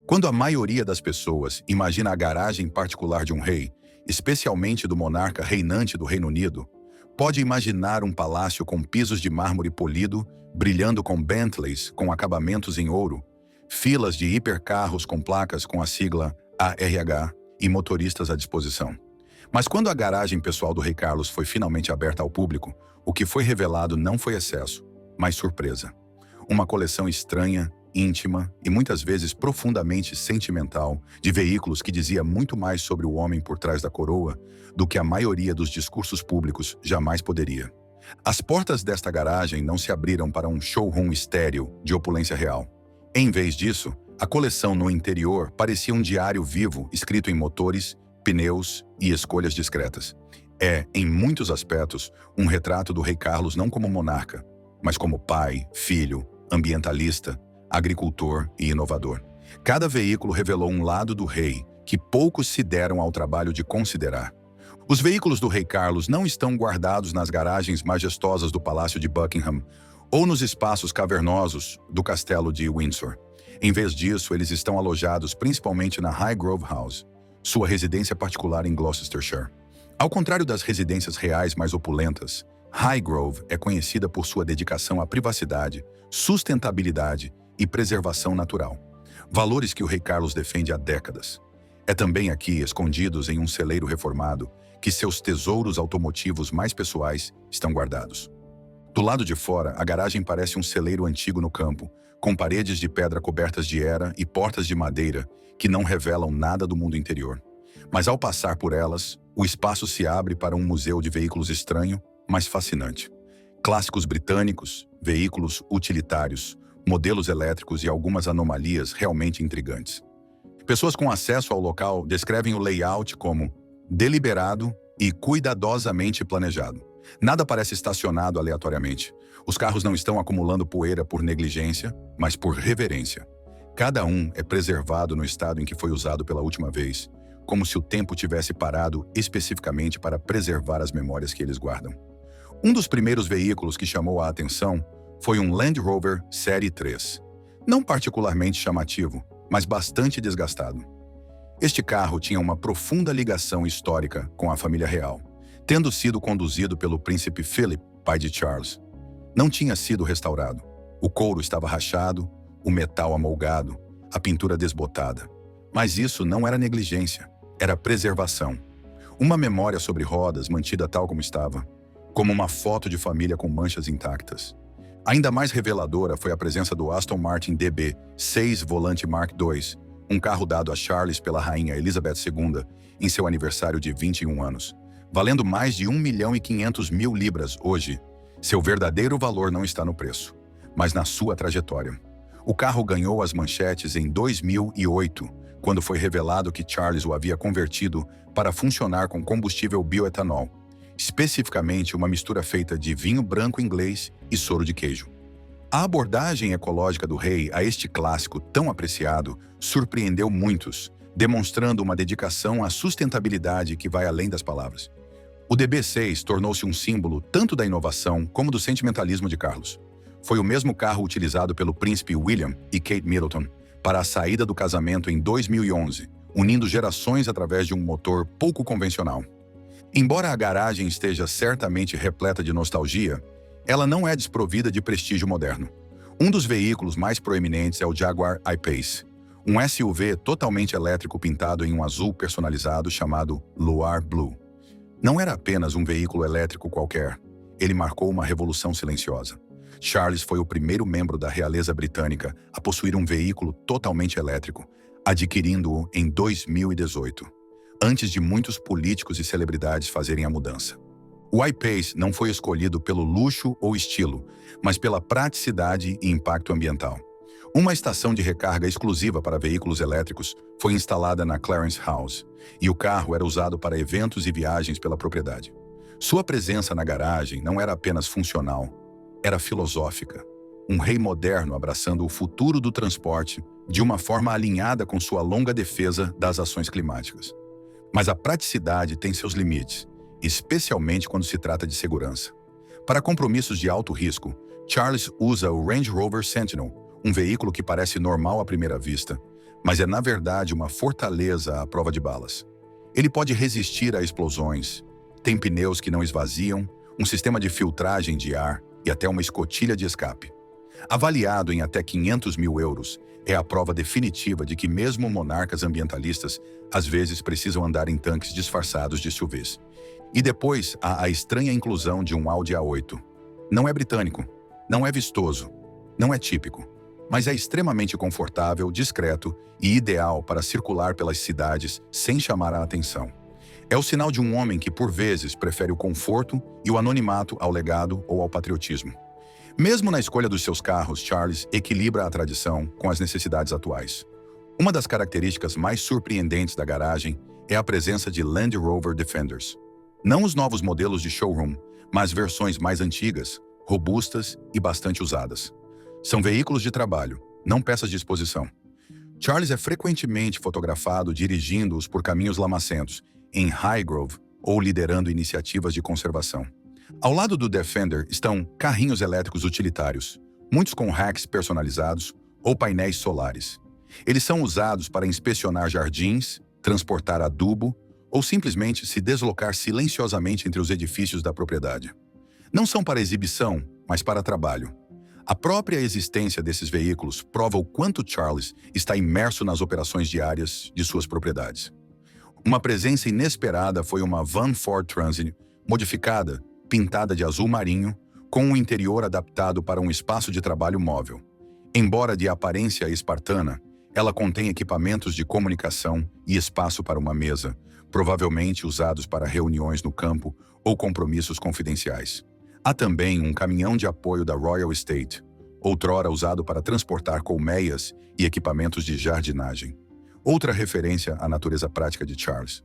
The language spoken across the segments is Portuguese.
Quando a maioria das pessoas imagina a garagem particular de um rei, especialmente do monarca reinante do Reino Unido, pode imaginar um palácio com pisos de mármore polido, brilhando com Bentleys com acabamentos em ouro, filas de hipercarros com placas com a sigla ARH e motoristas à disposição. Mas quando a garagem pessoal do Rei Carlos foi finalmente aberta ao público, o que foi revelado não foi excesso, mas surpresa. Uma coleção estranha, íntima e muitas vezes profundamente sentimental de veículos que dizia muito mais sobre o homem por trás da coroa do que a maioria dos discursos públicos jamais poderia. As portas desta garagem não se abriram para um showroom estéril de opulência real. Em vez disso, a coleção no interior parecia um diário vivo escrito em motores, pneus e escolhas discretas. É, em muitos aspectos, um retrato do Rei Carlos não como monarca, mas como pai, filho, ambientalista, agricultor e inovador. Cada veículo revelou um lado do rei que poucos se deram ao trabalho de considerar. Os veículos do Rei Carlos não estão guardados nas garagens majestosas do Palácio de Buckingham ou nos espaços cavernosos do Castelo de Windsor. Em vez disso, eles estão alojados principalmente na Highgrove House, sua residência particular em Gloucestershire. Ao contrário das residências reais mais opulentas, Highgrove é conhecida por sua dedicação à privacidade, sustentabilidade e preservação natural. Valores que o Rei Carlos defende há décadas. É também aqui, escondidos em um celeiro reformado, que seus tesouros automotivos mais pessoais estão guardados. Do lado de fora, a garagem parece um celeiro antigo no campo, com paredes de pedra cobertas de era e portas de madeira que não revelam nada do mundo interior. Mas ao passar por elas, o espaço se abre para um museu de veículos estranho, mas fascinante. Clássicos britânicos, veículos utilitários, modelos elétricos e algumas anomalias realmente intrigantes. Pessoas com acesso ao local descrevem o layout como deliberado e cuidadosamente planejado. Nada parece estacionado aleatoriamente. Os carros não estão acumulando poeira por negligência, mas por reverência. Cada um é preservado no estado em que foi usado pela última vez, como se o tempo tivesse parado especificamente para preservar as memórias que eles guardam. Um dos primeiros veículos que chamou a atenção foi um Land Rover Série 3. Não particularmente chamativo, mas bastante desgastado. Este carro tinha uma profunda ligação histórica com a família real, tendo sido conduzido pelo príncipe Philip, pai de Charles. Não tinha sido restaurado. O couro estava rachado, o metal amolgado, a pintura desbotada. Mas isso não era negligência, era preservação. Uma memória sobre rodas mantida tal como estava, como uma foto de família com manchas intactas. Ainda mais reveladora foi a presença do Aston Martin DB 6 Volante Mark II, um carro dado a Charles pela rainha Elizabeth II em seu aniversário de 21 anos. Valendo mais de 1.500.000 libras hoje, seu verdadeiro valor não está no preço, mas na sua trajetória. O carro ganhou as manchetes em 2008, quando foi revelado que Charles o havia convertido para funcionar com combustível bioetanol, especificamente uma mistura feita de vinho branco inglês e soro de queijo. A abordagem ecológica do rei a este clássico tão apreciado surpreendeu muitos, demonstrando uma dedicação à sustentabilidade que vai além das palavras. O DB6 tornou-se um símbolo tanto da inovação como do sentimentalismo de Carlos. Foi o mesmo carro utilizado pelo príncipe William e Kate Middleton para a saída do casamento em 2011, unindo gerações através de um motor pouco convencional. Embora a garagem esteja certamente repleta de nostalgia, ela não é desprovida de prestígio moderno. Um dos veículos mais proeminentes é o Jaguar I-Pace, um SUV totalmente elétrico pintado em um azul personalizado chamado Luar Blue. Não era apenas um veículo elétrico qualquer, ele marcou uma revolução silenciosa. Charles foi o primeiro membro da realeza britânica a possuir um veículo totalmente elétrico, adquirindo-o em 2018, antes de muitos políticos e celebridades fazerem a mudança. O I-Pace não foi escolhido pelo luxo ou estilo, mas pela praticidade e impacto ambiental. Uma estação de recarga exclusiva para veículos elétricos foi instalada na Clarence House, e o carro era usado para eventos e viagens pela propriedade. Sua presença na garagem não era apenas funcional, era filosófica. Um rei moderno abraçando o futuro do transporte de uma forma alinhada com sua longa defesa das ações climáticas. Mas a praticidade tem seus limites, especialmente quando se trata de segurança. Para compromissos de alto risco, Charles usa o Range Rover Sentinel, um veículo que parece normal à primeira vista, mas é na verdade uma fortaleza à prova de balas. Ele pode resistir a explosões, tem pneus que não esvaziam, um sistema de filtragem de ar e até uma escotilha de escape. Avaliado em até 500 mil euros, é a prova definitiva de que mesmo monarcas ambientalistas às vezes precisam andar em tanques disfarçados de SUVs. E depois há a estranha inclusão de um Audi A8. Não é britânico, não é vistoso, não é típico, mas é extremamente confortável, discreto e ideal para circular pelas cidades sem chamar a atenção. É o sinal de um homem que, por vezes, prefere o conforto e o anonimato ao legado ou ao patriotismo. Mesmo na escolha dos seus carros, Charles equilibra a tradição com as necessidades atuais. Uma das características mais surpreendentes da garagem é a presença de Land Rover Defenders. Não os novos modelos de showroom, mas versões mais antigas, robustas e bastante usadas. São veículos de trabalho, não peças de exposição. Charles é frequentemente fotografado dirigindo-os por caminhos lamacentos, em Highgrove ou liderando iniciativas de conservação. Ao lado do Defender estão carrinhos elétricos utilitários, muitos com racks personalizados ou painéis solares. Eles são usados para inspecionar jardins, transportar adubo ou simplesmente se deslocar silenciosamente entre os edifícios da propriedade. Não são para exibição, mas para trabalho. A própria existência desses veículos prova o quanto Charles está imerso nas operações diárias de suas propriedades. Uma presença inesperada foi uma Van Ford Transit modificada, pintada de azul marinho, com um interior adaptado para um espaço de trabalho móvel. Embora de aparência espartana, ela contém equipamentos de comunicação e espaço para uma mesa, provavelmente usados para reuniões no campo ou compromissos confidenciais. Há também um caminhão de apoio da Royal Estate, outrora usado para transportar colmeias e equipamentos de jardinagem. Outra referência à natureza prática de Charles.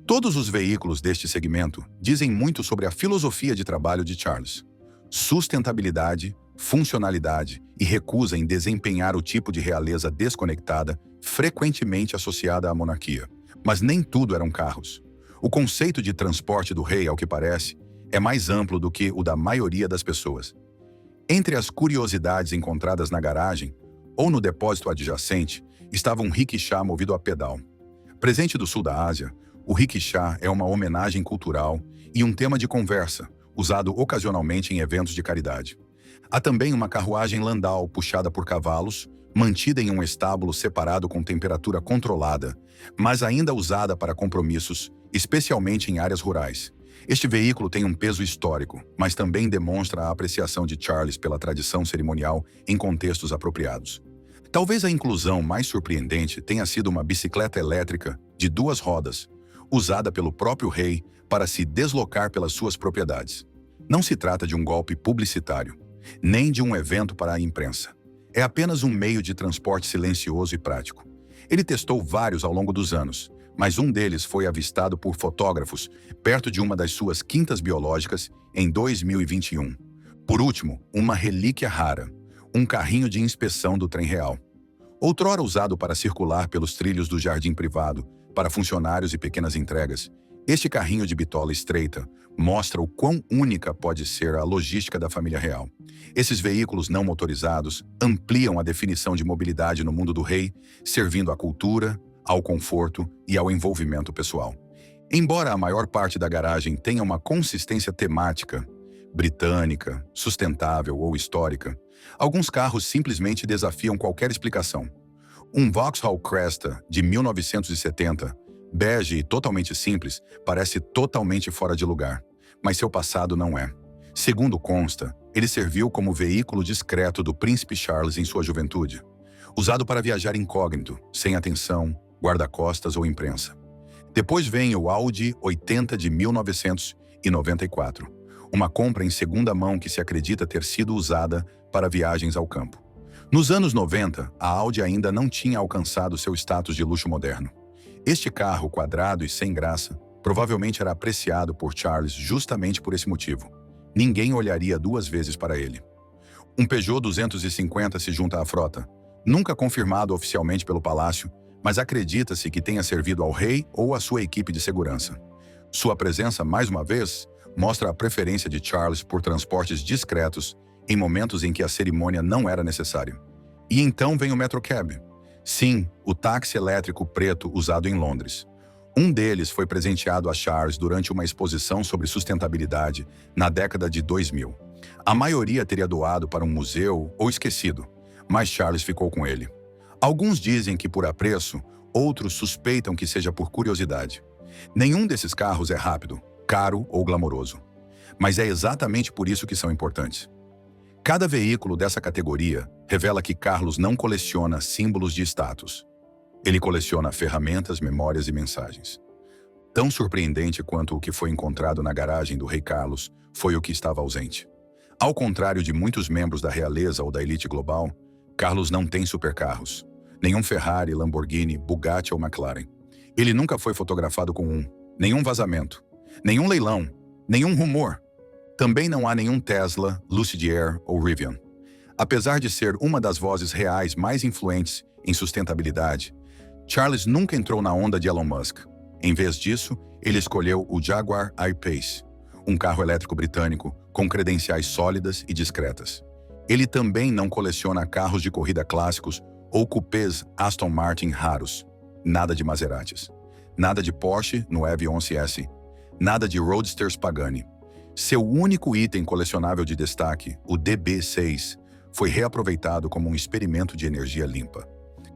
Todos os veículos deste segmento dizem muito sobre a filosofia de trabalho de Charles. Sustentabilidade, funcionalidade e recusa em desempenhar o tipo de realeza desconectada frequentemente associada à monarquia. Mas nem tudo eram carros. O conceito de transporte do rei, ao que parece, é mais amplo do que o da maioria das pessoas. Entre as curiosidades encontradas na garagem ou no depósito adjacente, estava um rickshaw movido a pedal. Presente do sul da Ásia, o rickshaw é uma homenagem cultural e um tema de conversa, usado ocasionalmente em eventos de caridade. Há também uma carruagem landau puxada por cavalos, mantida em um estábulo separado com temperatura controlada, mas ainda usada para compromissos, especialmente em áreas rurais. Este veículo tem um peso histórico, mas também demonstra a apreciação de Charles pela tradição cerimonial em contextos apropriados. Talvez a inclusão mais surpreendente tenha sido uma bicicleta elétrica de 2 rodas, usada pelo próprio rei para se deslocar pelas suas propriedades. Não se trata de um golpe publicitário, nem de um evento para a imprensa. É apenas um meio de transporte silencioso e prático. Ele testou vários ao longo dos anos, mas um deles foi avistado por fotógrafos perto de uma das suas quintas biológicas em 2021. Por último, uma relíquia rara, um carrinho de inspeção do trem real. Outrora usado para circular pelos trilhos do jardim privado, para funcionários e pequenas entregas, este carrinho de bitola estreita mostra o quão única pode ser a logística da família real. Esses veículos não motorizados ampliam a definição de mobilidade no mundo do rei, servindo à cultura, ao conforto e ao envolvimento pessoal. Embora a maior parte da garagem tenha uma consistência temática, britânica, sustentável ou histórica, alguns carros simplesmente desafiam qualquer explicação. Um Vauxhall Cresta de 1970, bege e totalmente simples, parece totalmente fora de lugar, mas seu passado não é. Segundo consta, ele serviu como veículo discreto do príncipe Charles em sua juventude, usado para viajar incógnito, sem atenção, guarda-costas ou imprensa. Depois vem o Audi 80 de 1994, uma compra em segunda mão que se acredita ter sido usada para viagens ao campo. Nos anos 90, a Audi ainda não tinha alcançado seu status de luxo moderno. Este carro quadrado e sem graça provavelmente era apreciado por Charles justamente por esse motivo. Ninguém olharia 2 vezes para ele. Um Peugeot 250 se junta à frota, nunca confirmado oficialmente pelo palácio, mas acredita-se que tenha servido ao rei ou à sua equipe de segurança. Sua presença, mais uma vez, mostra a preferência de Charles por transportes discretos em momentos em que a cerimônia não era necessária. E então vem o Metrocab. Sim, o táxi elétrico preto usado em Londres. Um deles foi presenteado a Charles durante uma exposição sobre sustentabilidade na década de 2000. A maioria teria doado para um museu ou esquecido, mas Charles ficou com ele. Alguns dizem que por apreço, outros suspeitam que seja por curiosidade. Nenhum desses carros é rápido, caro ou glamouroso. Mas é exatamente por isso que são importantes. Cada veículo dessa categoria revela que Carlos não coleciona símbolos de status. Ele coleciona ferramentas, memórias e mensagens. Tão surpreendente quanto o que foi encontrado na garagem do Rei Carlos foi o que estava ausente. Ao contrário de muitos membros da realeza ou da elite global, Carlos não tem supercarros. Nenhum Ferrari, Lamborghini, Bugatti ou McLaren. Ele nunca foi fotografado com um. Nenhum vazamento. Nenhum leilão. Nenhum rumor. Também não há nenhum Tesla, Lucid Air ou Rivian. Apesar de ser uma das vozes reais mais influentes em sustentabilidade, Charles nunca entrou na onda de Elon Musk. Em vez disso, ele escolheu o Jaguar I-Pace, um carro elétrico britânico com credenciais sólidas e discretas. Ele também não coleciona carros de corrida clássicos ou cupês Aston Martin raros. Nada de Maseratis. Nada de Porsche no EV11S. Nada de Roadsters Pagani. Seu único item colecionável de destaque, o DB6, foi reaproveitado como um experimento de energia limpa.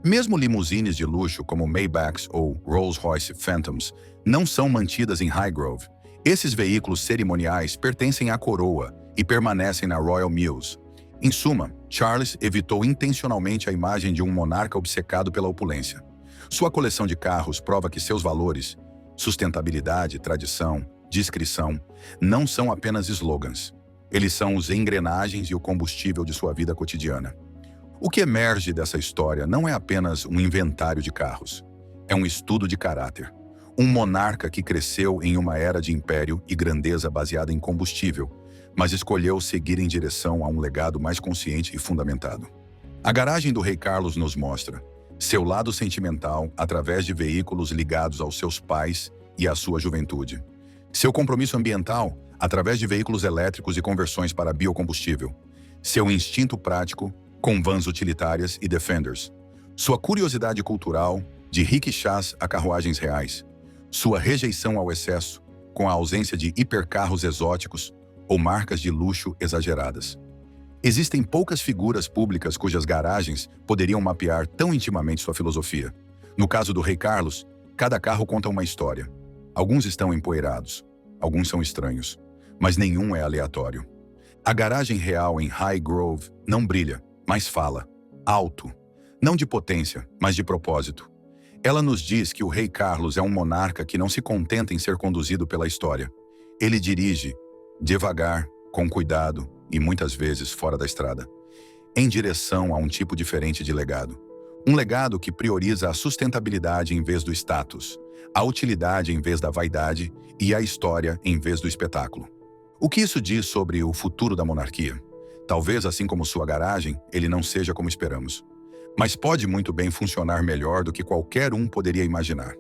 Mesmo limusines de luxo como Maybachs ou Rolls-Royce Phantoms não são mantidas em Highgrove. Esses veículos cerimoniais pertencem à coroa e permanecem na Royal Mews. Em suma, Charles evitou intencionalmente a imagem de um monarca obcecado pela opulência. Sua coleção de carros prova que seus valores, sustentabilidade, tradição, discrição, não são apenas slogans. Eles são os engrenagens e o combustível de sua vida cotidiana. O que emerge dessa história não é apenas um inventário de carros. É um estudo de caráter. Um monarca que cresceu em uma era de império e grandeza baseada em combustível, mas escolheu seguir em direção a um legado mais consciente e fundamentado. A garagem do Rei Carlos nos mostra seu lado sentimental através de veículos ligados aos seus pais e à sua juventude. Seu compromisso ambiental, através de veículos elétricos e conversões para biocombustível. Seu instinto prático, com vans utilitárias e Defenders. Sua curiosidade cultural, de rickshaws a carruagens reais. Sua rejeição ao excesso, com a ausência de hipercarros exóticos ou marcas de luxo exageradas. Existem poucas figuras públicas cujas garagens poderiam mapear tão intimamente sua filosofia. No caso do Rei Carlos, cada carro conta uma história. Alguns estão empoeirados, alguns são estranhos, mas nenhum é aleatório. A garagem real em Highgrove não brilha, mas fala, alto, não de potência, mas de propósito. Ela nos diz que o Rei Carlos é um monarca que não se contenta em ser conduzido pela história. Ele dirige, devagar, com cuidado e muitas vezes fora da estrada, em direção a um tipo diferente de legado. Um legado que prioriza a sustentabilidade em vez do status, a utilidade em vez da vaidade e a história em vez do espetáculo. O que isso diz sobre o futuro da monarquia? Talvez, assim como sua garagem, ele não seja como esperamos. Mas pode muito bem funcionar melhor do que qualquer um poderia imaginar.